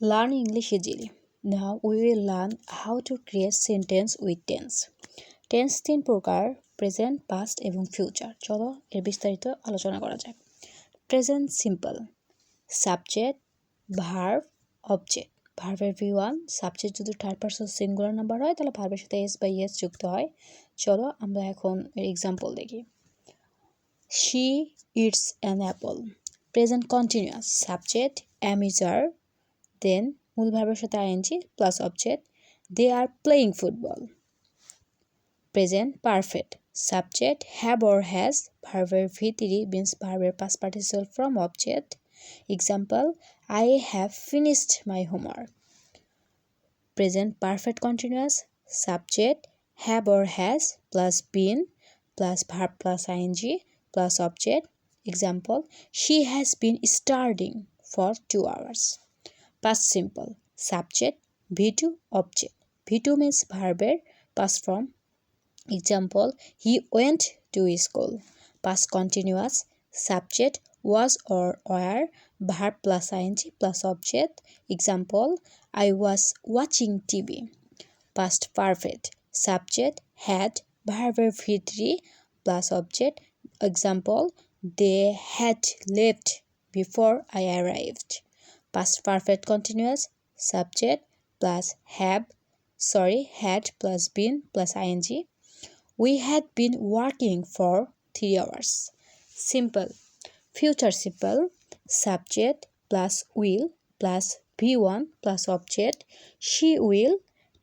Learn English easily. Now we will learn how to create sentence with tense. Tense তিন প্রকার, present, past এবং future. চলো এর বিস্তারিত আলোচনা করা যাক। Present simple, subject, verb, object. ভার্বের V1, সাবজেক্ট যদি থার্ড পারসন সিঙ্গুলার নাম্বার হয় তাহলে ভার্বের সাথে এস বা ইয়েস যুক্ত হয়। চলো আমরা এখন এক্সাম্পল দেখি। She eats an apple. Present continuous, subject am is are, then মূল ভার্বের সাথে ing plus object, they are playing football. Present perfect, subject have or has, ভার্বের V3 means ভার্বের past participle from object. Example, I have finished my homework. Present perfect continuous, subject have or has plus been plus verb plus ing plus object. Example, she has been studying for 2 hours. Past simple, subject V2 object. V2 means verb past form. Example, he went to school. Past continuous, subject was or were, verb plus ing plus object. Example, I was watching TV. Past perfect, subject had, verb V3 plus object. Example, they had left before I arrived. Past perfect continuous, subject plus had plus been plus ing. We had been working for 3 hours. Simple. Future simple, subject plus will plus V1 plus object. She will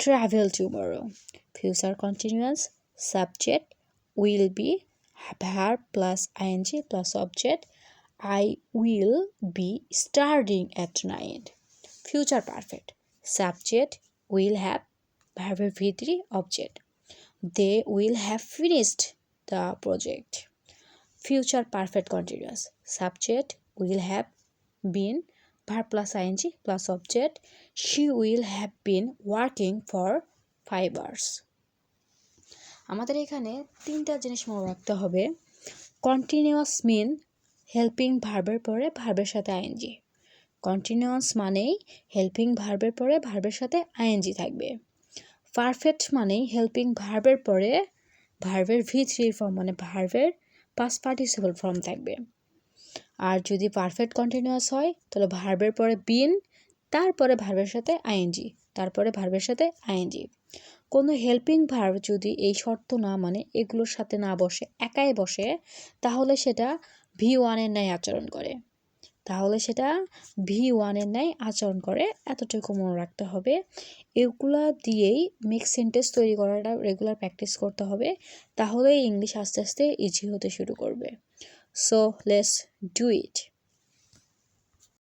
travel tomorrow. Future continuous, subject will be, verb plus ing plus object. I will be studying at night. Future perfect, subject will have, verb V3 object. They will have finished the project. Future perfect continuous, subject will have been, verb plus ing plus object. She will have been working for 5 hours. আমাদের এখানে তিনটা জিনিস মনে রাখতে হবে। Continuous মিন helping ভার্বের পরে ভার্বের সাথে আইএনজি। কন্টিনিউয়াস মানেই হেল্পিং ভার্বের পরে ভার্বের সাথে আইএনজি থাকবে। পারফেক্ট মানেই হেল্পিং ভার্বের পরে ভার্বের V3 ফর্ম মানে ভার্বের পাস্ট পার্টিসিপল ফর্ম থাকবে। আর যদি পারফেক্ট কন্টিনিউয়াস হয় তাহলে ভার্বের পরে বিন, তারপরে ভার্বের সাথে আইএনজি, তারপরে ভার্বের সাথে আইএনজি। কোনো হেল্পিং ভার্ব যদি এই শর্ত না মানে এগুলোর সাথে না বসে, একাই বসে, তাহলে সেটা V1 এর ন্যায় আচরণ করে। এতটুকু মনে রাখতে হবে। এগুলা দিয়েই মিক্স সেন্টেন্স তৈরি করাটা রেগুলার প্র্যাকটিস করতে হবে, তাহলেই ইংলিশ আস্তে আস্তে ইজি হতে শুরু করবে। So let's do it.